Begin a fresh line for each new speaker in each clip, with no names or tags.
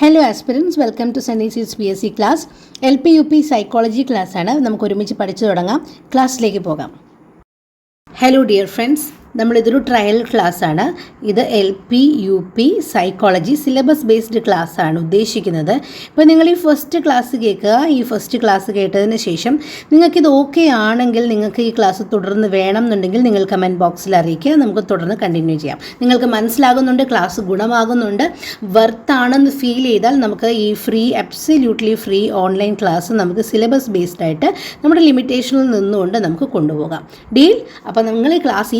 Hello aspirants, welcome to Sunny Seeds PSC class. LP UP psychology ക്ലാസ്സാണ്. നമുക്ക് ഒരുമിച്ച് പഠിച്ചു തുടങ്ങാം. ക്ലാസ്സിലേക്ക് പോകാം. ഹലോ ഡിയർ ഫ്രണ്ട്സ്, നമ്മളിതൊരു ട്രയൽ ക്ലാസ്സാണ്. ഇത് LP UP psychology syllabus based ക്ലാസ്സാണ് ഉദ്ദേശിക്കുന്നത്. ഇപ്പോൾ നിങ്ങൾ ഈ ഫസ്റ്റ് ക്ലാസ് കേൾക്കുക. ഈ ഫസ്റ്റ് ക്ലാസ് കേട്ടതിന് ശേഷം നിങ്ങൾക്കിത് ഓക്കെ ആണെങ്കിൽ നിങ്ങൾക്ക് ഈ ക്ലാസ് തുടർന്ന് വേണം എന്നുണ്ടെങ്കിൽ നിങ്ങൾ കമൻറ്റ് ബോക്സിൽ അറിയിക്കുക. നമുക്ക് തുടർന്ന് കണ്ടിന്യൂ ചെയ്യാം. നിങ്ങൾക്ക് മനസ്സിലാകുന്നുണ്ട്, ക്ലാസ് ഗുണമാകുന്നുണ്ട്, വർത്താണെന്ന് ഫീൽ ചെയ്താൽ നമുക്ക് ഈ അബ്സല്യൂട്ട്ലി ഫ്രീ ഓൺലൈൻ ക്ലാസ് നമുക്ക് സിലബസ് ബേസ്ഡ് ആയിട്ട് നമ്മുടെ ലിമിറ്റേഷനിൽ നിന്നുകൊണ്ട് നമുക്ക് കൊണ്ടുപോകാം. ഡീൽ? അപ്പോൾ നിങ്ങൾ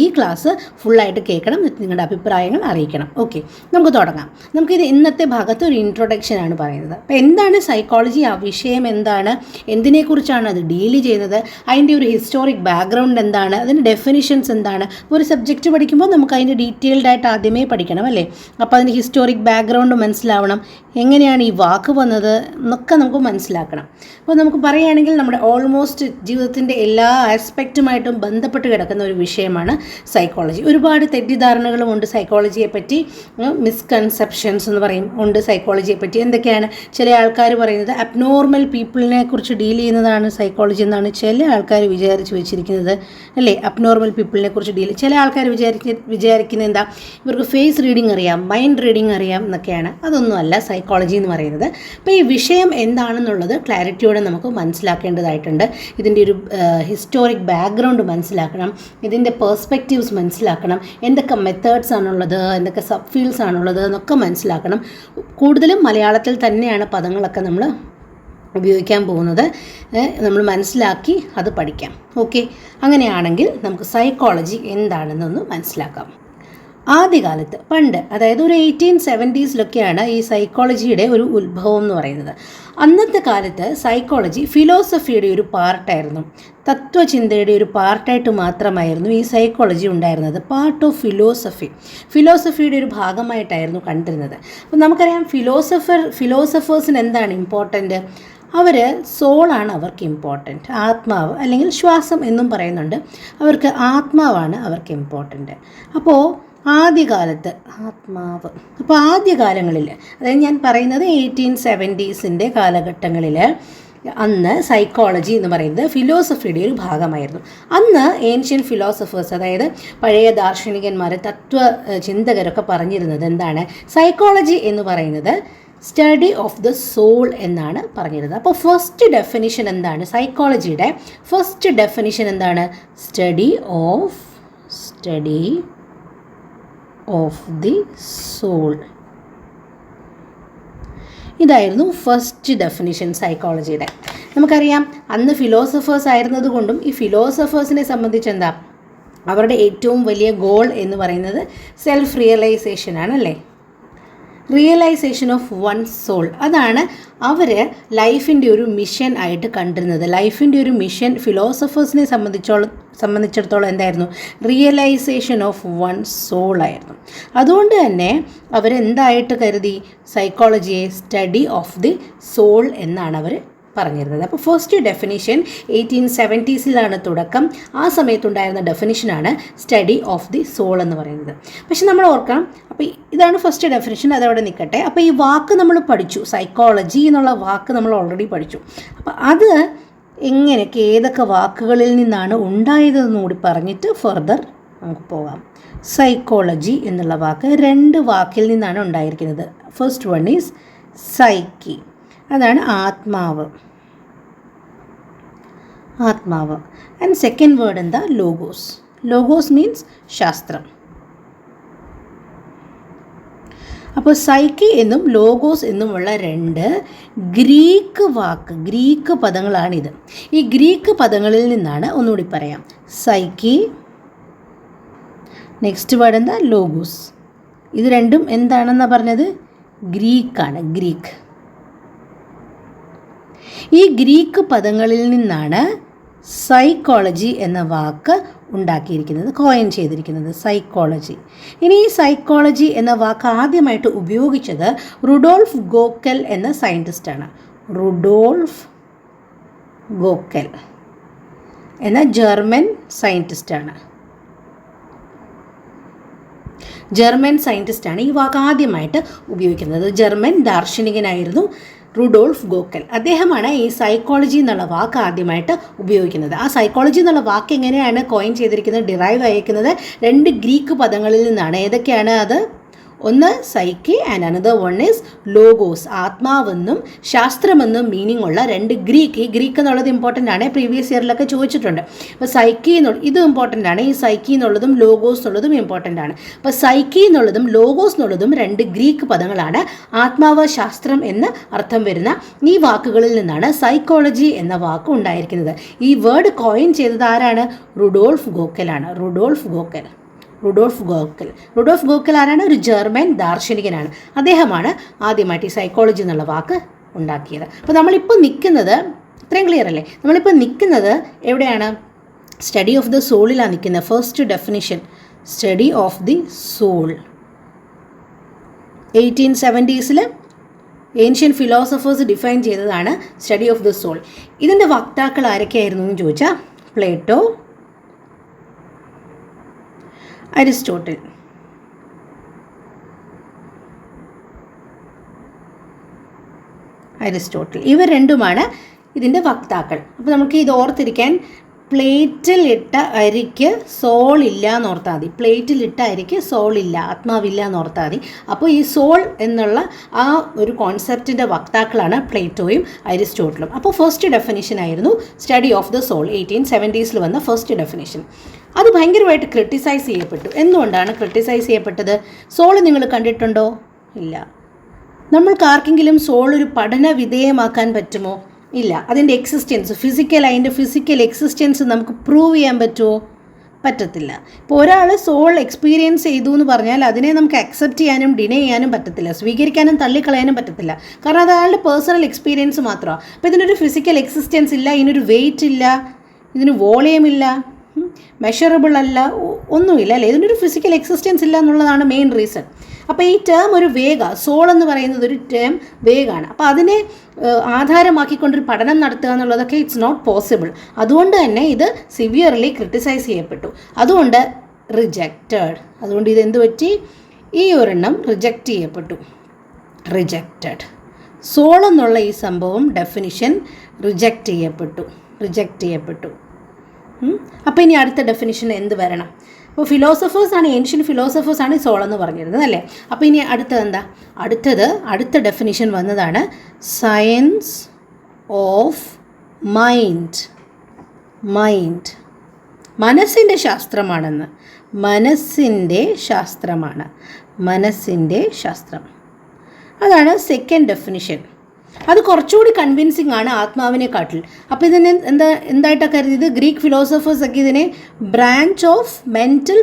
ഈ ക്ലാസ് ഫുള്ളായിട്ട് കേൾക്കണം, നിങ്ങളുടെ അഭിപ്രായങ്ങൾ അറിയിക്കണം. ഓക്കെ, നമുക്ക് തുടങ്ങാം. നമുക്കിത് ഇന്നത്തെ ഭാഗത്ത് ഒരു ഇൻട്രൊഡക്ഷൻ ആണ് പറയുന്നത്. അപ്പോൾ എന്താണ് സൈക്കോളജി, ആ വിഷയം എന്താണ്, എന്തിനെക്കുറിച്ചാണ് അത് ഡീൽ ചെയ്യുന്നത്, അതിൻ്റെ ഒരു ഹിസ്റ്റോറിക് ബാക്ക്ഗ്രൗണ്ട് എന്താണ്, അതിൻ്റെ ഡെഫിനിഷൻസ് എന്താണ്. ഒരു സബ്ജക്റ്റ് പഠിക്കുമ്പോൾ നമുക്ക് അതിൻ്റെ ഡീറ്റെയിൽഡ് ആയിട്ട് ആദ്യമേ പഠിക്കണം അല്ലേ. അപ്പോൾ അതിൻ്റെ ഹിസ്റ്റോറിക് ബാക്ക്ഗ്രൗണ്ട് മനസ്സിലാവണം, എങ്ങനെയാണ് ഈ വാക്ക് വന്നത് എന്നൊക്കെ നമുക്ക് മനസ്സിലാക്കണം. അപ്പോൾ നമുക്ക് പറയുകയാണെങ്കിൽ നമ്മുടെ ഓൾമോസ്റ്റ് ജീവിതത്തിൻ്റെ എല്ലാ ആസ്പെക്റ്റുമായിട്ടും ബന്ധപ്പെട്ട് കിടക്കുന്ന ഒരു വിഷയമാണ് സൈക്കോളജി. ഒരുപാട് തെറ്റിദ്ധാരണകളും ഉണ്ട് സൈക്കോളജിയെ പറ്റി, മിസ്കൺസെപ്ഷൻസ് എന്ന് പറയും ഉണ്ട് സൈക്കോളജിയെ പറ്റി. എന്തൊക്കെയാണ്? ചില ആൾക്കാർ പറയുന്നത് അബ്നോർമൽ പീപ്പിളിനെ കുറിച്ച് ഡീൽ ചെയ്യുന്നതാണ് സൈക്കോളജി എന്നാണ് ചില ആൾക്കാർ വിചാരിച്ച് വെച്ചിരിക്കുന്നത് അല്ലേ. അബ്നോർമൽ പീപ്പിളിനെ കുറിച്ച് ചില ആൾക്കാർ വിചാരിക്കുന്നത് എന്താ, ഇവർക്ക് ഫേസ് റീഡിങ് അറിയാം, മൈൻഡ് റീഡിങ് അറിയാം എന്നൊക്കെയാണ്. അതൊന്നുമല്ല സൈക്കോളജി എന്ന് പറയുന്നത്. അപ്പോൾ ഈ വിഷയം എന്താണെന്നുള്ളത് ക്ലാരിറ്റിയോടെ നമുക്ക് മനസ്സിലാക്കേണ്ടതായിട്ടുണ്ട്. ഇതിൻ്റെ ഒരു ഹിസ്റ്റോറിക് ബാക്ക്ഗ്രൗണ്ട് മനസ്സിലാക്കണം, ഇതിൻ്റെ പെർസ്പെക്റ്റീവ്സ് മനസ്സിലാക്കണം, എന്തൊക്കെ മെത്തേഡ്സ് ആണുള്ളത്, എന്തൊക്കെ സബ് ഫീൽഡ്സ് ആണുള്ളത് എന്നൊക്കെ മനസ്സിലാക്കണം. കൂടുതലും മലയാളത്തിൽ തന്നെയാണ് പദങ്ങളൊക്കെ നമ്മൾ ഉപയോഗിക്കാൻ പോകുന്നത്. നമ്മൾ മനസ്സിലാക്കി അത് പഠിക്കാം. ഓക്കെ, അങ്ങനെയാണെങ്കിൽ നമുക്ക് സൈക്കോളജി മനസ്സിലാക്കാം. ആദ്യകാലത്ത് പണ്ട്, അതായത് ഒരു 1870s ഈ സൈക്കോളജിയുടെ ഒരു ഉത്ഭവം എന്ന് പറയുന്നത്. അന്നത്തെ കാലത്ത് സൈക്കോളജി ഫിലോസഫിയുടെ ഒരു പാർട്ടായിരുന്നു, തത്വചിന്തയുടെ ഒരു പാർട്ടായിട്ട് മാത്രമായിരുന്നു ഈ സൈക്കോളജി ഉണ്ടായിരുന്നത്. പാർട്ട് ഓഫ് ഫിലോസഫിയുടെ ഒരു ഭാഗമായിട്ടായിരുന്നു കണ്ടിരുന്നത്. അപ്പം നമുക്കറിയാം ഫിലോസഫേഴ്സിന് എന്താണ് ഇമ്പോർട്ടൻറ്റ്? സോളാണ് അവർക്ക് ഇമ്പോർട്ടൻറ്റ്, ആത്മാവ് അല്ലെങ്കിൽ ശ്വാസം എന്നും പറയുന്നുണ്ട്. അവർക്ക് ആത്മാവാണ് അവർക്ക് ഇമ്പോർട്ടൻറ്റ്. അപ്പോൾ ആദ്യകാലങ്ങളിൽ, അതായത് ഞാൻ പറയുന്നത് 1870s കാലഘട്ടങ്ങളിൽ, അന്ന് സൈക്കോളജി എന്ന് പറയുന്നത് ഫിലോസഫിയുടെ ഒരു ഭാഗമായിരുന്നു. അന്ന് ഏൻഷ്യൻ ഫിലോസഫേഴ്സ്, അതായത് പഴയ ദാർശനികന്മാർ, ചിന്തകരൊക്കെ പറഞ്ഞിരുന്നത് എന്താണ്, സൈക്കോളജി എന്ന് പറയുന്നത് സ്റ്റഡി ഓഫ് ദ സോൾ എന്നാണ് പറഞ്ഞിരുന്നത്. അപ്പോൾ ഫസ്റ്റ് ഡെഫിനിഷൻ എന്താണ് സൈക്കോളജിയുടെ? ഫസ്റ്റ് ഡെഫിനിഷൻ എന്താണ്? Study of the soul. ഇതായിരുന്നു ഫസ്റ്റ് ഡെഫിനിഷൻ സൈക്കോളജിയുടെ. നമുക്കറിയാം അന്ന് ഫിലോസഫേഴ്സ് ആയിരുന്നത് കൊണ്ടും ഈ ഫിലോസഫേഴ്സിനെ സംബന്ധിച്ച് എന്താ, അവരുടെ ഏറ്റവും വലിയ ഗോൾ എന്ന് പറയുന്നത് സെൽഫ് റിയലൈസേഷൻ ആണല്ലേ. റിയലൈസേഷൻ ഓഫ് വൺ സോൾ, അതാണ് അവർ ലൈഫിൻ്റെ ഒരു മിഷൻ ആയിട്ട് കണ്ടിരുന്നത്. ലൈഫിൻ്റെ ഒരു മിഷൻ ഫിലോസഫേഴ്സിനെ സംബന്ധിച്ചിടത്തോളം എന്തായിരുന്നു? റിയലൈസേഷൻ ഓഫ് വൺ സോൾ ആയിരുന്നു. അതുകൊണ്ട് തന്നെ അവരെന്തായിട്ട് കരുതി? സൈക്കോളജിയെ സ്റ്റഡി ഓഫ് ദി സോൾ എന്നാണ് അവർ പറഞ്ഞിരുന്നത്. അപ്പോൾ ഫസ്റ്റ് ഡെഫിനിഷൻ 1870s തുടക്കം. ആ സമയത്തുണ്ടായിരുന്ന ഡെഫിനിഷനാണ് സ്റ്റഡി ഓഫ് ദി സോൾ എന്ന് പറയുന്നത്. പക്ഷെ നമ്മൾ ഓർക്കണം, അപ്പോൾ ഇതാണ് ഫസ്റ്റ് ഡെഫിനിഷൻ, അതവിടെ നിൽക്കട്ടെ. അപ്പോൾ ഈ വാക്ക് നമ്മൾ പഠിച്ചു, സൈക്കോളജി എന്നുള്ള വാക്ക് നമ്മൾ ഓൾറെഡി പഠിച്ചു. അപ്പോൾ അത് എങ്ങനെയൊക്കെ, ഏതൊക്കെ വാക്കുകളിൽ നിന്നാണ് ഉണ്ടായതെന്ന് കൂടി പറഞ്ഞിട്ട് ഫർദർ നമുക്ക് പോകാം. സൈക്കോളജി എന്നുള്ള വാക്ക് 2 വാക്കിൽ നിന്നാണ് ഉണ്ടായിരിക്കുന്നത്. ഫസ്റ്റ് വൺ ഈസ് സൈക്കി, അതാണ് ആത്മാവ്. ആൻഡ് സെക്കൻഡ് വേർഡ് എന്താ? ലോഗോസ് മീൻസ് ശാസ്ത്രം. അപ്പോൾ സൈക്കി എന്നും ലോഗോസ് എന്നുമുള്ള 2 ഗ്രീക്ക് പദങ്ങളാണിത്. ഈ ഗ്രീക്ക് പദങ്ങളിൽ നിന്നാണ്, ഒന്നുകൂടി പറയാം, സൈക്കി, നെക്സ്റ്റ് വേർഡ് എന്താ? ലോഗോസ്. ഇത് രണ്ടും എന്താണെന്നാണ് പറഞ്ഞത്? ഗ്രീക്കാണ്. ഈ ഗ്രീക്ക് പദങ്ങളിൽ നിന്നാണ് സൈക്കോളജി എന്ന വാക്ക് ഉണ്ടാക്കിയിരിക്കുന്നത്, കോയിൻ ചെയ്തിരിക്കുന്നത് സൈക്കോളജി. ഇനി ഈ സൈക്കോളജി എന്ന വാക്ക് ആദ്യമായിട്ട് ഉപയോഗിച്ചത് റുഡോൾഫ് ഗോക്കൽ എന്ന സയൻറ്റിസ്റ്റാണ്. റുഡോൾഫ് ഗോക്കൽ എന്ന ജർമ്മൻ സയൻറ്റിസ്റ്റാണ്. ജർമ്മൻ സയൻറ്റിസ്റ്റാണ് ഈ വാക്ക് ആദ്യമായിട്ട് ഉപയോഗിക്കുന്നത്. ജർമ്മൻ ദാർശനികനായിരുന്നു റുഡോൾഫ് ഗോക്കൽ. അദ്ദേഹമാണ് ഈ സൈക്കോളജി എന്നുള്ള വാക്ക് ആദ്യമായിട്ട് ഉപയോഗിക്കുന്നത്. ആ സൈക്കോളജി എന്നുള്ള വാക്ക് എങ്ങനെയാണ് കോയിൻ ചെയ്തിരിക്കുന്നത്, ഡിറൈവ് ആയിരിക്കുന്നത് 2 ഗ്രീക്ക് പദങ്ങളിൽ നിന്നാണ്. ഏതൊക്കെയാണ് അത്? ഒന്ന് psyche and another one is logos, ആത്മാവെന്നും ശാസ്ത്രമെന്നും മീനിങ് ഉള്ള 2 ഗ്രീക്ക്. ഈ ഗ്രീക്ക് എന്നുള്ളത് ഇമ്പോർട്ടൻ്റ് ആണ്, പ്രീവിയസ് ഇയറിലൊക്കെ ചോദിച്ചിട്ടുണ്ട്. അപ്പോൾ സൈക്കി എന്നുള്ള ഇത് ഇമ്പോർട്ടൻ്റ് ആണ്. ഈ സൈക്കി എന്നുള്ളതും ലോഗോസ് എന്നുള്ളതും ഇമ്പോർട്ടൻ്റ് ആണ്. അപ്പോൾ സൈക്കി എന്നുള്ളതും ലോഗോസ് എന്നുള്ളതും 2 ഗ്രീക്ക് പദങ്ങളാണ്. ആത്മാവ്, ശാസ്ത്രം എന്ന് അർത്ഥം വരുന്ന ഈ വാക്കുകളിൽ നിന്നാണ് സൈക്കോളജി എന്ന വാക്ക് ഉണ്ടായിരിക്കുന്നത്. ഈ വേർഡ് കോയിൻ ചെയ്തത് ആരാണ്? റുഡോൾഫ് ഗോക്കലാണ്. റുഡോൾഫ് ഗോക്കൽ ആരാണ്? ഒരു ജർമ്മൻ ദാർശനികനാണ്. അദ്ദേഹമാണ് ആദ്യമായിട്ട് ഈ സൈക്കോളജി എന്നുള്ള വാക്ക് ഉണ്ടാക്കിയത്. അപ്പോൾ നമ്മളിപ്പോൾ നിൽക്കുന്നത് ഇത്രയും ക്ലിയർ അല്ലേ? നമ്മളിപ്പോൾ നിൽക്കുന്നത് എവിടെയാണ്? സ്റ്റഡി ഓഫ് ദ സോളിലാണ് നിൽക്കുന്നത്. First definition study of the soul 1870s ancient philosophers define ചെയ്തതാണ് സ്റ്റഡി ഓഫ് ദ സോൾ. ഇതിൻ്റെ വക്താക്കൾ ആരൊക്കെയായിരുന്നു എന്ന് ചോദിച്ചാൽ പ്ലേറ്റോ, അരിസ്റ്റോട്ടിൽ. ഇവർ രണ്ടുമാണ് ഇതിൻ്റെ വക്താക്കൾ. അപ്പോൾ നമുക്ക് ഇത് ഓർത്തിരിക്കാൻ പ്ലേറ്റിലിട്ട അരിക്ക് സോൾ ഇല്ല എന്നോർത്താൽ മതി. പ്ലേറ്റിലിട്ട അരിക്ക് സോൾ ഇല്ല, ആത്മാവില്ല എന്നോർത്താൽ മതി. അപ്പോൾ ഈ സോൾ എന്നുള്ള ആ ഒരു കോൺസെപ്റ്റിൻ്റെ വക്താക്കളാണ് പ്ലേറ്റോയും അരിസ്റ്റോട്ടിലും. അപ്പോൾ ഫസ്റ്റ് ഡെഫിനിഷൻ ആയിരുന്നു study of the soul, 1870s വന്ന ഫസ്റ്റ് ഡെഫിനിഷൻ. അത് ഭയങ്കരമായിട്ട് ക്രിട്ടിസൈസ് ചെയ്യപ്പെട്ടു. എന്തുകൊണ്ടാണ് ക്രിട്ടിസൈസ് ചെയ്യപ്പെട്ടത്? സോൾ നിങ്ങൾ കണ്ടിട്ടുണ്ടോ? ഇല്ല. നമ്മൾക്ക് ആർക്കെങ്കിലും സോൾ ഒരു പഠന വിധേയമാക്കാൻ പറ്റുമോ? ഇല്ല. അതിൻ്റെ എക്സിസ്റ്റൻസ് അതിൻ്റെ ഫിസിക്കൽ എക്സിസ്റ്റൻസ് നമുക്ക് പ്രൂവ് ചെയ്യാൻ പറ്റുമോ? പറ്റത്തില്ല. ഇപ്പോൾ ഒരാൾ സോൾ എക്സ്പീരിയൻസ് ചെയ്തു എന്ന് പറഞ്ഞാൽ അതിനെ നമുക്ക് അക്സെപ്റ്റ് ചെയ്യാനും ഡിനൈ ചെയ്യാനും പറ്റത്തില്ല, സ്വീകരിക്കാനും തള്ളിക്കളയാനും പറ്റത്തില്ല. കാരണം അത് അയാളുടെ പേഴ്സണൽ എക്സ്പീരിയൻസ് മാത്രമാണ്. അപ്പോൾ ഇതിനൊരു ഫിസിക്കൽ എക്സിസ്റ്റൻസ് ഇല്ല, ഇതിനൊരു വെയിറ്റ് ഇല്ല, ഇതിന് വോളിയം ഇല്ല, മെഷറബിൾ അല്ല, ഒന്നുമില്ല അല്ലേ? ഇതിനൊരു ഫിസിക്കൽ എക്സിസ്റ്റൻസ് ഇല്ല എന്നുള്ളതാണ് മെയിൻ റീസൺ. അപ്പോൾ ഈ ടേം ഒരു സോൾ എന്ന് പറയുന്നത് ഒരു ടേം വേഗാണ്. അപ്പോൾ അതിനെ ആധാരമാക്കിക്കൊണ്ടൊരു പഠനം നടത്തുക എന്നുള്ളതൊക്കെ ഇറ്റ്സ് നോട്ട് പോസിബിൾ. അതുകൊണ്ട് തന്നെ ഇത് സിവിയർലി ക്രിട്ടിസൈസ് ചെയ്യപ്പെട്ടു. അതുകൊണ്ട് അതുകൊണ്ട് ഇതെന്ത് പറ്റി? ഈ ഒരെണ്ണം റിജക്റ്റ് ചെയ്യപ്പെട്ടു. സോൾ എന്നുള്ള ഈ സംഭവം ഡെഫിനിഷൻ റിജക്റ്റ് ചെയ്യപ്പെട്ടു. അപ്പോൾ ഇനി അടുത്ത ഡെഫിനിഷൻ എന്ത് വരണം? അപ്പോൾ ഏൻഷ്യൻ ഫിലോസഫേഴ്സാണ് സോൾ എന്ന് പറഞ്ഞിരുന്നത് അല്ലേ? അപ്പോൾ ഇനി അടുത്ത ഡെഫിനിഷൻ വന്നതാണ് സയൻസ് ഓഫ് മൈൻഡ്. മനസ്സിൻ്റെ ശാസ്ത്രമാണെന്ന്. മനസ്സിൻ്റെ ശാസ്ത്രം അതാണ് സെക്കൻഡ് ഡെഫിനിഷൻ. അത് കുറച്ചുകൂടി കൺവിൻസിങ് ആണ് ആത്മാവിനെക്കാട്ടിൽ. അപ്പോൾ ഇതിനെ എന്തായിട്ടാണ് കരുതിയത്? ഗ്രീക്ക് ഫിലോസഫേഴ്സൊക്കെ ഇതിനെ ബ്രാഞ്ച് ഓഫ് മെൻ്റൽ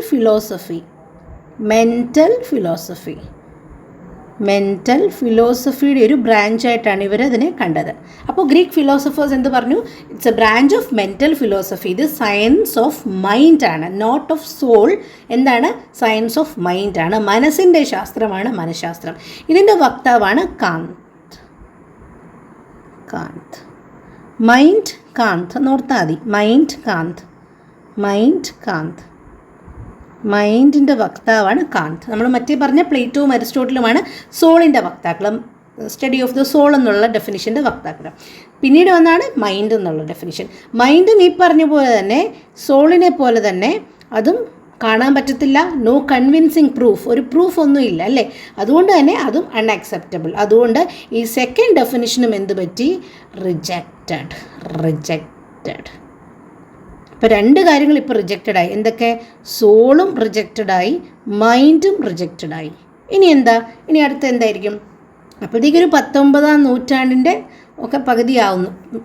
ഫിലോസഫിയുടെ ഒരു ബ്രാഞ്ചായിട്ടാണ് ഇവരതിനെ കണ്ടത്. അപ്പോൾ ഗ്രീക്ക് ഫിലോസഫേഴ്സ് എന്ത് പറഞ്ഞു? It's A branch of mental philosophy. ഇത് സയൻസ് ഓഫ് മൈൻഡ് ആണ്, നോട്ട് ഓഫ് സോൾ. എന്താണ്? സയൻസ് ഓഫ് മൈൻഡ് ആണ്. മനസ്സിൻ്റെ ശാസ്ത്രമാണ് മനഃശാസ്ത്രം. ഇതിൻ്റെ വക്താവാണ് കാന്ത്. മൈൻഡ് കാന്ത് എന്നോർത്താൽ മതി. മൈൻഡിൻ്റെ വക്താവാണ് കാന്ത്. നമ്മൾ മറ്റേ പറഞ്ഞ പ്ലേറ്റോവും അരിസ്റ്റോട്ടിലുമാണ് സോളിൻ്റെ വക്താക്കളും, സ്റ്റഡി ഓഫ് ദ സോൾ എന്നുള്ള ഡെഫിനിഷൻ്റെ വക്താക്കൾ. പിന്നീട് വന്നാണ് മൈൻഡ് എന്നുള്ള ഡെഫിനിഷൻ. മൈൻഡും ഈ പറഞ്ഞ പോലെ തന്നെ സോളിനെ പോലെ തന്നെ അതും കാണാൻ പറ്റത്തില്ല, നോ കൺവിൻസിങ് പ്രൂഫ്, ഒരു പ്രൂഫ് ഒന്നുമില്ല അല്ലേ? അതുകൊണ്ട് തന്നെ അതും അൺഅക്സെപ്റ്റബിൾ. അതുകൊണ്ട് ഈ സെക്കൻഡ് ഡെഫിനിഷനും എന്ത് പറ്റി? റിജക്റ്റഡ്. ഇപ്പോൾ 2 കാര്യങ്ങൾ ഇപ്പോൾ റിജക്റ്റഡായി. എന്തൊക്കെ? സോളും റിജക്റ്റഡായി, മൈൻഡും റിജക്റ്റഡായി. ഇനി അടുത്ത എന്തായിരിക്കും? അപ്പോഴത്തേക്കൊരു 19ാം നൂറ്റാണ്ടിൻ്റെ ഒക്കെ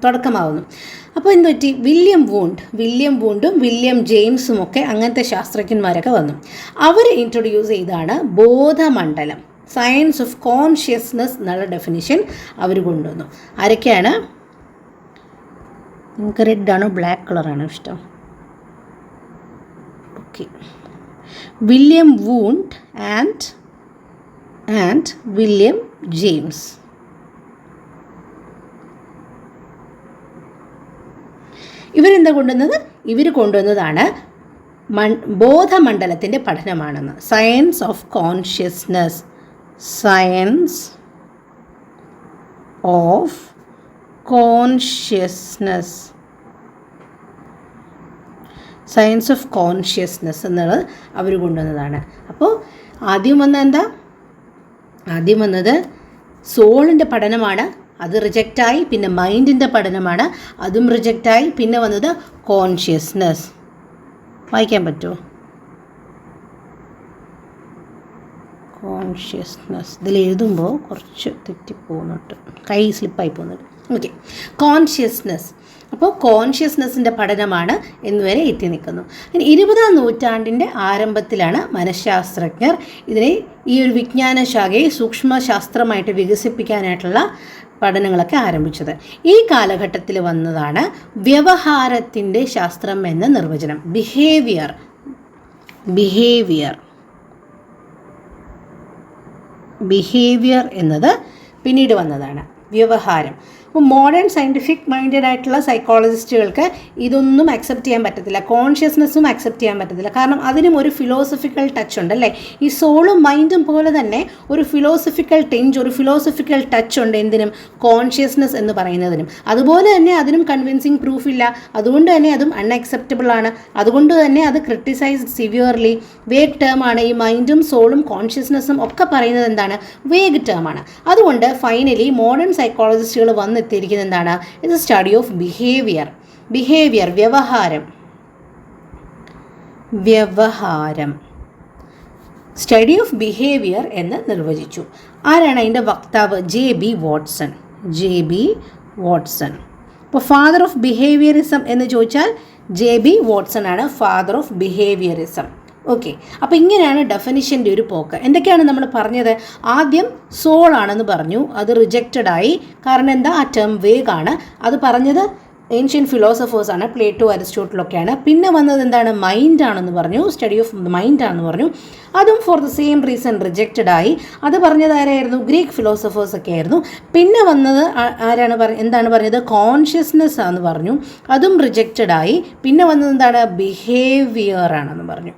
തുടക്കമാവുന്നു. അപ്പോൾ എന്ത് പറ്റി? വില്യം വൂണ്ടും വില്യം ജെയിംസും ഒക്കെ അങ്ങനത്തെ ശാസ്ത്രജ്ഞന്മാരൊക്കെ വന്നു. അവർ ഇൻട്രൊഡ്യൂസ് ചെയ്താണ് ബോധമണ്ഡലം, സയൻസ് ഓഫ് കോൺഷ്യസ്നെസ് എന്നുള്ള ഡെഫിനിഷൻ അവർ കൊണ്ടുവന്നു. ആരൊക്കെയാണ്? നിങ്ങൾക്ക് റെഡ് ആണോ ബ്ലാക്ക് കളറാണോ ഇഷ്ടം? Okay. William Wundt and William James. ഇവരെന്താ കൊണ്ടുവന്നത്? ഇവർ കൊണ്ടുവന്നതാണ് ബോധമണ്ഡലത്തിൻ്റെ പഠനമാണെന്ന്. Science of consciousness, science of consciousness, science of consciousness എന്നുള്ളത് അവർ കൊണ്ടുവന്നതാണ്. അപ്പോൾ ആദ്യം വന്നത് സോളിൻ്റെ പഠനമാണ്, അത് റിജക്റ്റായി. പിന്നെ മൈൻഡിൻ്റെ പഠനമാണ്, അതും റിജക്റ്റായി. പിന്നെ വന്നത് കോൺഷ്യസ്നസ്. വായിക്കാൻ പറ്റുമോ? കോൺഷ്യസ്നസ് ഇതിൽ എഴുതുമ്പോൾ കുറച്ച് തെറ്റിപ്പോകുന്നുണ്ട്, കൈ സ്ലിപ്പായി പോകുന്നുണ്ട്. Okay, consciousness. അപ്പോൾ കോൺഷ്യസ്നസ്സിൻ്റെ പഠനമാണ് എന്നുവരെ എത്തി നിൽക്കുന്നു. 20-ാം നൂറ്റാണ്ടിൻ്റെ ആരംഭത്തിലാണ് മനഃശാസ്ത്രജ്ഞർ ഇതിനെ, ഈ ഒരു വിജ്ഞാന ശാഖയെ സൂക്ഷ്മശാസ്ത്രമായിട്ട് വികസിപ്പിക്കാനായിട്ടുള്ള പഠനങ്ങളൊക്കെ ആരംഭിച്ചത്. ഈ കാലഘട്ടത്തിൽ വന്നതാണ് വ്യവഹാരത്തിൻ്റെ ശാസ്ത്രം എന്ന നിർവചനം. ബിഹേവിയർ എന്നത് പിന്നീട് വന്നതാണ്. വ്യവഹാരം. അപ്പോൾ മോഡേൺ സയൻറ്റിഫിക് മൈൻഡഡ് ആയിട്ടുള്ള സൈക്കോളജിസ്റ്റുകൾക്ക് ഇതൊന്നും അക്സെപ്റ്റ് ചെയ്യാൻ പറ്റത്തില്ല, കോൺഷ്യസ്നെസ്സും അക്സെപ്റ്റ് ചെയ്യാൻ പറ്റത്തില്ല. കാരണം അതിനും ഒരു ഫിലോസഫിക്കൽ ടച്ച് ഉണ്ട് അല്ലേ. ഈ സോളും മൈൻഡും പോലെ തന്നെ ഒരു ഫിലോസഫിക്കൽ ടിഞ്ച്, ഒരു ഫിലോസഫിക്കൽ ടച്ച് ഉണ്ട് എന്തിനും, കോൺഷ്യസ്നെസ് എന്ന് പറയുന്നതിനും. അതുപോലെ തന്നെ അതിനും കൺവിൻസിങ് പ്രൂഫ് ഇല്ല, അതുകൊണ്ട് തന്നെ അതും അൺഅക്സെപ്റ്റബിൾ ആണ്. അതുകൊണ്ട് തന്നെ അത് ക്രിട്ടിസൈസ്ഡ് സിവിയർലി. വേഗ് ടേം ആണ്. ഈ മൈൻഡും സോളും കോൺഷ്യസ്നെസ്സും ഒക്കെ പറയുന്നത് എന്താണ്, വേഗ് ടേം ആണ്. അതുകൊണ്ട് ഫൈനലി മോഡേൺ സൈക്കോളജിസ്റ്റുകൾ വന്നെത്തിയിരിക്കുന്നത് എന്താണ്, ഇത് സ്റ്റഡി ഓഫ് ബിഹേവിയർ. വ്യവഹാരം സ്റ്റഡി ഓഫ് ബിഹേവിയർ എന്ന് നിർവചിച്ചു. ആരാണ് അതിൻ്റെ വക്താവ്? ജെ.ബി. വാട്സൺ. ഇപ്പോൾ ഫാദർ ഓഫ് ബിഹേവിയറിസം എന്ന് ചോദിച്ചാൽ ജെ.ബി. വാട്സൺ ആണ് ഫാദർ ഓഫ് ബിഹേവിയറിസം. ഓക്കെ, അപ്പോൾ ഇങ്ങനെയാണ് ഡെഫിനിഷൻ്റെ ഒരു പോക്ക്. എന്തൊക്കെയാണ് നമ്മൾ പറഞ്ഞത്? ആദ്യം സോളാണെന്ന് പറഞ്ഞു, അത് റിജക്റ്റഡ് ആയി. കാരണം എന്താ, ആ ടേം വേഗ് ആണ്. അത് പറഞ്ഞത് ഏൻഷ്യൻ ഫിലോസഫേഴ്സാണ്, പ്ലേറ്റോ, അരിസ്റ്റോട്ടിലൊക്കെയാണ്. പിന്നെ വന്നത് എന്താണ്, മൈൻഡാണെന്ന് പറഞ്ഞു, സ്റ്റഡി ഓഫ് മൈൻഡാണെന്ന് പറഞ്ഞു. അതും for the same reason rejected ആയി. അത് പറഞ്ഞത് ആരായിരുന്നു? ഗ്രീക്ക് ഫിലോസഫേഴ്സൊക്കെ ആയിരുന്നു. പിന്നെ വന്നത് ആരാണ് എന്താണ് പറഞ്ഞത്, കോൺഷ്യസ്നെസ് ആണെന്ന് പറഞ്ഞു, അതും റിജക്റ്റഡ് ആയി. പിന്നെ വന്നത് എന്താണ്, ബിഹേവിയർ ആണെന്ന് പറഞ്ഞു.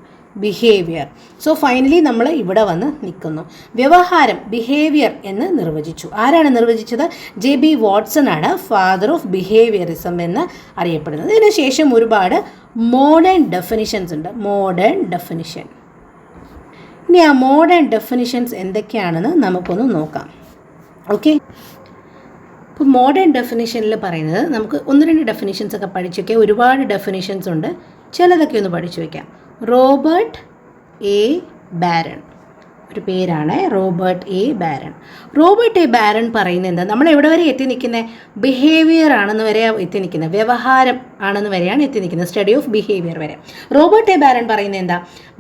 സോ ഫൈനലി നമ്മൾ ഇവിടെ വന്ന് നിൽക്കുന്നു. വ്യവഹാരം, ബിഹേവിയർ എന്ന് നിർവചിച്ചു. ആരാണ് നിർവചിച്ചത്? ജെ.ബി. വാട്സൺ ആണ് ഫാദർ ഓഫ് ബിഹേവിയറിസം എന്ന് അറിയപ്പെടുന്നത്. ഇതിന് ശേഷം ഒരുപാട് മോഡേൺ ഡെഫിനിഷൻസ് ഉണ്ട്. ഇനി ആ മോഡേൺ ഡെഫിനിഷൻസ് എന്തൊക്കെയാണെന്ന് നമുക്കൊന്ന് നോക്കാം. ഓക്കെ, ഇപ്പോൾ മോഡേൺ ഡെഫിനിഷനിൽ പറയുന്നത്, നമുക്ക് 1-2 ഡെഫിനിഷൻസ് ഒക്കെ പഠിച്ചു വയ്ക്കാം. ഒരുപാട് ഡെഫിനിഷൻസ് ഉണ്ട്, ചിലതൊക്കെ ഒന്ന് പഠിച്ചു വയ്ക്കാം. റോബർട്ട് എ ബാരൺ, ഒരു പേരാണ് റോബർട്ട് എ ബാരൺ പറയുന്നത് എന്താ, നമ്മൾ എവിടെ വരെ എത്തി നിൽക്കുന്നത്? ബിഹേവിയർ ആണെന്ന് വരെ എത്തി നിൽക്കുന്നത്, വ്യവഹാരം ആണെന്ന് വരെയാണ് എത്തി നിൽക്കുന്നത്, സ്റ്റഡി ഓഫ് ബിഹേവിയർ വരെ. റോബർട്ട് എ ബാരൺ പറയുന്നത് എന്താ,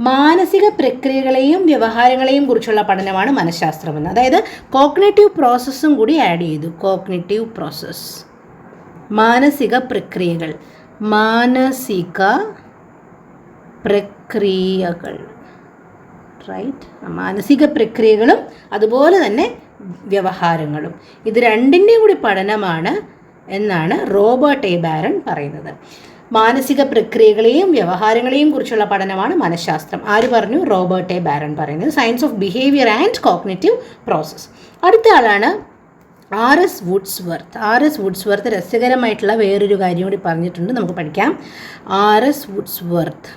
മാനസിക പ്രക്രിയകളെയും വ്യവഹാരങ്ങളെയും കുറിച്ചുള്ള പഠനമാണ് മനഃശാസ്ത്രമെന്ന്. അതായത് കോഗ്നിറ്റീവ് പ്രോസസ്സും കൂടി ആഡ് ചെയ്തു. കോഗ്നിറ്റീവ് പ്രോസസ്സ്, മാനസിക പ്രക്രിയകൾ, മാനസിക പ്രക്രിയകളും അതുപോലെ തന്നെ വ്യവഹാരങ്ങളും, ഇത് രണ്ടിൻ്റെയും കൂടി പഠനമാണ് എന്നാണ് റോബർട്ട് എ ബാരൺ പറയുന്നത്. മാനസിക പ്രക്രിയകളെയും വ്യവഹാരങ്ങളെയും കുറിച്ചുള്ള പഠനമാണ് മനഃശാസ്ത്രം. ആര് പറഞ്ഞു? റോബർട്ട് എ ബാരൺ പറയുന്നത്. Science of behaviour and cognitive process. അടുത്ത ആളാണ് ആർ.എസ്. വുഡ്സ്വർത്ത്. രസകരമായിട്ടുള്ള വേറൊരു കാര്യം കൂടി പറഞ്ഞിട്ടുണ്ട്, നമുക്ക് പഠിക്കാം. ആർ.എസ്. വുഡ്സ്വർത്ത്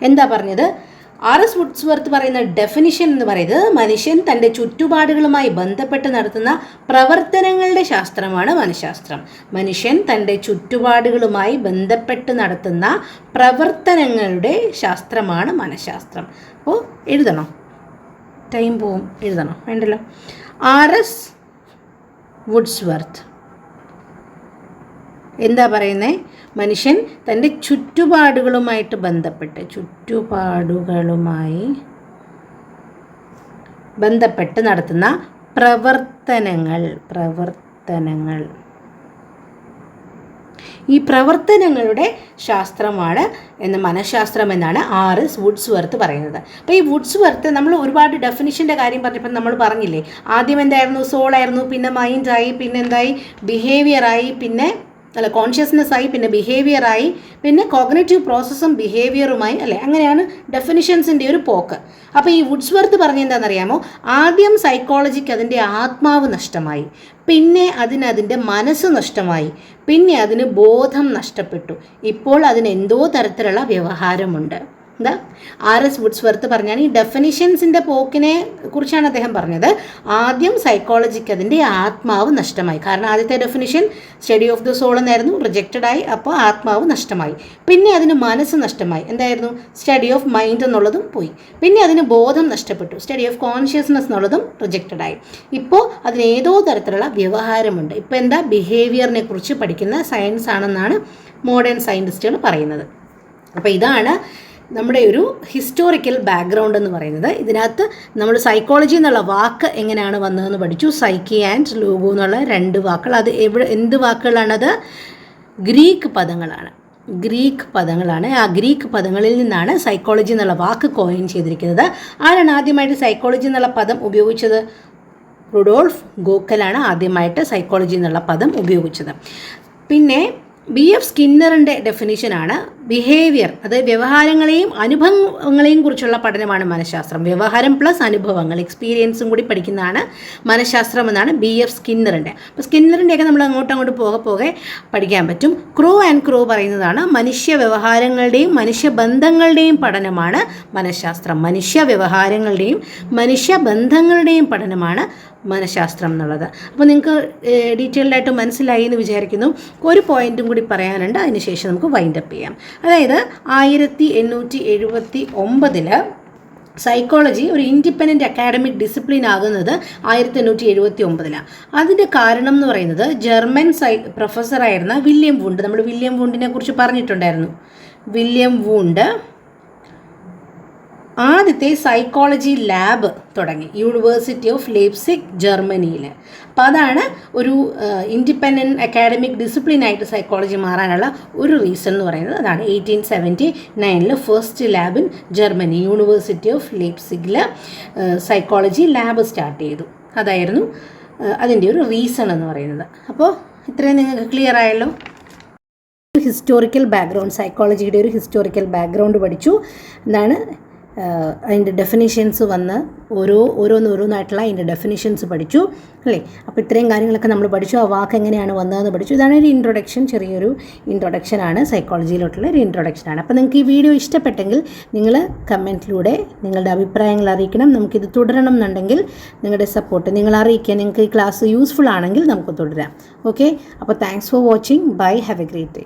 എന്താ പറഞ്ഞത്? ആർ.എസ്. വുഡ്സ്വർത്ത് പറയുന്ന ഡെഫിനിഷൻ എന്ന് പറയുന്നത്, മനുഷ്യൻ തൻ്റെ ചുറ്റുപാടുകളുമായി ബന്ധപ്പെട്ട് നടത്തുന്ന പ്രവർത്തനങ്ങളുടെ ശാസ്ത്രമാണ് മനഃശാസ്ത്രം. മനുഷ്യൻ തൻ്റെ ചുറ്റുപാടുകളുമായി ബന്ധപ്പെട്ട് നടത്തുന്ന പ്രവർത്തനങ്ങളുടെ ശാസ്ത്രമാണ് മനഃശാസ്ത്രം. അപ്പോൾ എഴുതണം, ടൈം പോവും, എഴുതണം, വേണ്ടല്ലോ. ആർ.എസ്. വുഡ്സ്വർത്ത് എന്താ പറയുന്നത്? മനുഷ്യൻ തൻ്റെ ചുറ്റുപാടുകളുമായി ബന്ധപ്പെട്ട് നടത്തുന്ന പ്രവർത്തനങ്ങൾ, ഈ പ്രവർത്തനങ്ങളുടെ ശാസ്ത്രമാണ് മനഃശാസ്ത്രം എന്നാണ് ആർ.എസ്. വുഡ്സ്വർത്ത് പറയുന്നത്. അപ്പോൾ ഈ വുഡ്സ്വർത്ത്, നമ്മൾ ഒരുപാട് ഡെഫിനിഷൻ്റെ കാര്യം പറഞ്ഞപ്പോൾ നമ്മൾ പറഞ്ഞില്ലേ, ആദ്യം എന്തായിരുന്നു? സോളായിരുന്നു, പിന്നെ മൈൻഡായി, പിന്നെ എന്തായി? ബിഹേവിയറായി, പിന്നെ അല്ല കോൺഷ്യസ്നെസ്സായി, പിന്നെ ബിഹേവിയറായി, പിന്നെ കോഗ്നേറ്റീവ് പ്രോസസ്സും ബിഹേവിയറുമായി അല്ലേ, അങ്ങനെയാണ് ഡെഫിനിഷൻസിൻ്റെ ഒരു പോക്ക്. അപ്പോൾ ഈ വുഡ്സ്വർത്ത് പറഞ്ഞെന്താണെന്നറിയാമോ, ആദ്യം സൈക്കോളജിക്ക് അതിൻ്റെ ആത്മാവ് നഷ്ടമായി, പിന്നെ അതിൻ്റെ മനസ്സ് നഷ്ടമായി, പിന്നെ അതിന് ബോധം നഷ്ടപ്പെട്ടു, ഇപ്പോൾ അതിന് എന്തോ തരത്തിലുള്ള വ്യവഹാരമുണ്ട്. എന്താ R.S. വുഡ്സ്വർത്ത് പറഞ്ഞാണ് ഈ ഡെഫിനിഷൻസിൻ്റെ പോക്കിനെ കുറിച്ചാണ് അദ്ദേഹം പറഞ്ഞത്. ആദ്യം സൈക്കോളജിക്ക് അതിൻ്റെ ആത്മാവ് നഷ്ടമായി, കാരണം ആദ്യത്തെ definition study of the soul എന്നായിരുന്നു, റിജക്റ്റഡായി, അപ്പോൾ ആത്മാവ് നഷ്ടമായി. പിന്നെ അതിന് മനസ്സ് നഷ്ടമായി, എന്തായിരുന്നു, സ്റ്റഡി ഓഫ് മൈൻഡ് എന്നുള്ളതും പോയി. പിന്നെ അതിന് ബോധം നഷ്ടപ്പെട്ടു, സ്റ്റഡി ഓഫ് കോൺഷ്യസ്നെസ് എന്നുള്ളതും റിജക്റ്റഡായി. ഇപ്പോൾ അതിന് ഏതോ തരത്തിലുള്ള വ്യവഹാരമുണ്ട്. ഇപ്പോൾ എന്താ, ബിഹേവിയറിനെ കുറിച്ച് പഠിക്കുന്ന സയൻസ് ആണെന്നാണ് മോഡേൺ സയൻറ്റിസ്റ്റുകൾ പറയുന്നത്. അപ്പോൾ ഇതാണ് നമ്മുടെ ഒരു ഹിസ്റ്റോറിക്കൽ ബാക്ക്ഗ്രൗണ്ട് എന്ന് പറയുന്നത്. ഇതിനകത്ത് നമ്മൾ സൈക്കോളജി എന്നുള്ള വാക്ക് എങ്ങനെയാണ് വന്നതെന്ന് പഠിച്ചു. സൈക്കി ആൻഡ് ലോഗോ എന്നുള്ള 2 വാക്കുകൾ, അത് എന്ത് വാക്കുകളാണത്, ഗ്രീക്ക് പദങ്ങളാണ്. ആ ഗ്രീക്ക് പദങ്ങളിൽ നിന്നാണ് സൈക്കോളജി എന്നുള്ള വാക്ക് കോയിൻ ചെയ്തിരിക്കുന്നത്. ആരാണ് ആദ്യമായിട്ട് സൈക്കോളജി എന്നുള്ള പദം ഉപയോഗിച്ചത്? റുഡോൾഫ് ഗോക്കലാണ് ആദ്യമായിട്ട് സൈക്കോളജി എന്നുള്ള പദം ഉപയോഗിച്ചത്. പിന്നെ B.F. സ്കിന്നറിൻ്റെ ഡെഫിനിഷനാണ് ബിഹേവിയർ, അതായത് വ്യവഹാരങ്ങളെയും അനുഭവങ്ങളെയും കുറിച്ചുള്ള പഠനമാണ് മനഃശാസ്ത്രം. വ്യവഹാരം പ്ലസ് അനുഭവങ്ങൾ, എക്സ്പീരിയൻസും കൂടി പഠിക്കുന്നതാണ് മനഃശാസ്ത്രം എന്നാണ് B.F. സ്കിന്നറിൻ്റെ. അപ്പോൾ സ്കിന്നറിൻ്റെയൊക്കെ നമ്മൾ അങ്ങോട്ട് പോകെ പഠിക്കാൻ പറ്റും. ക്രോ ആൻഡ് ക്രോ പറയുന്നതാണ് മനുഷ്യ വ്യവഹാരങ്ങളുടെയും മനുഷ്യബന്ധങ്ങളുടെയും പഠനമാണ് മനഃശാസ്ത്രം. മനുഷ്യ വ്യവഹാരങ്ങളുടെയും മനുഷ്യബന്ധങ്ങളുടെയും പഠനമാണ് മനഃശാസ്ത്രം എന്നുള്ളത്. അപ്പോൾ നിങ്ങൾക്ക് ഡീറ്റെയിൽഡായിട്ട് മനസ്സിലായി എന്ന് വിചാരിക്കുന്നു. ഒരു പോയിൻറ്റും കൂടി പറയാനുണ്ട്, അതിനുശേഷം നമുക്ക് വൈൻഡപ്പ് ചെയ്യാം. അതായത് 1879 സൈക്കോളജി ഒരു ഇൻഡിപെൻഡൻറ്റ് അക്കാഡമിക് ഡിസിപ്ലിൻ ആകുന്നത് 1879. അതിൻ്റെ കാരണം എന്ന് പറയുന്നത് ജർമ്മൻ പ്രൊഫസറായിരുന്ന വില്യം വൂണ്ട്, നമ്മൾ വില്യം വൂണ്ടിനെ കുറിച്ച് പറഞ്ഞിട്ടുണ്ടായിരുന്നു. വില്യം വൂണ്ട് ആദ്യത്തെ സൈക്കോളജി ലാബ് തുടങ്ങി യൂണിവേഴ്സിറ്റി ഓഫ് ലൈപ്സിഗ്, ജർമ്മനിയിൽ. അപ്പോൾ അതാണ് ഒരു ഇൻഡിപെൻഡൻറ്റ് അക്കാഡമിക് ഡിസിപ്ലിനായിട്ട് സൈക്കോളജി മാറാനുള്ള ഒരു റീസൺ എന്ന് പറയുന്നത്. അതാണ് 1879 first lab in Germany, university of ലൈപ്സിഗിൽ സൈക്കോളജി ലാബ് സ്റ്റാർട്ട് ചെയ്തു. അതായിരുന്നു അതിൻ്റെ ഒരു റീസൺ എന്ന് പറയുന്നത്. അപ്പോൾ ഇത്രയും നിങ്ങൾക്ക് ക്ലിയർ ആയല്ലോ. ഹിസ്റ്റോറിക്കൽ ബാക്ക്ഗ്രൗണ്ട്, സൈക്കോളജിയുടെ ഒരു ഹിസ്റ്റോറിക്കൽ ബാക്ക്ഗ്രൗണ്ട് പഠിച്ചു. എന്താണ് അതിൻ്റെ ഡെഫിനിഷൻസ് വന്ന് ഓരോന്നായിട്ടുള്ള അതിൻ്റെ ഡെഫിനിഷൻസ് പഠിച്ചു അല്ലേ. അപ്പോൾ ഇത്രയും കാര്യങ്ങളൊക്കെ നമ്മൾ പഠിച്ചു. ആ വാക്ക് എങ്ങനെയാണ് വന്നതെന്ന് പഠിച്ചു. ഇതാണ് ഒരു ഇൻട്രൊഡക്ഷൻ, ചെറിയൊരു ഇൻട്രൊഡക്ഷനാണ്, സൈക്കോളജിയിലോട്ടുള്ള ഒരു ഇൻട്രൊഡക്ഷനാണ്. അപ്പോൾ നിങ്ങൾക്ക് ഈ വീഡിയോ ഇഷ്ടപ്പെട്ടെങ്കിൽ നിങ്ങൾ കമൻറ്റിലൂടെ നിങ്ങളുടെ അഭിപ്രായങ്ങൾ അറിയിക്കണം. നമുക്കിത് തുടരണം എന്നുണ്ടെങ്കിൽ നിങ്ങളുടെ സപ്പോർട്ട് നിങ്ങൾ അറിയിക്കുക. നിങ്ങൾക്ക് ഈ ക്ലാസ് യൂസ്ഫുൾ ആണെങ്കിൽ നമുക്ക് തുടരാം. ഓക്കെ, അപ്പോൾ thanks for watching. Bye, have a great day.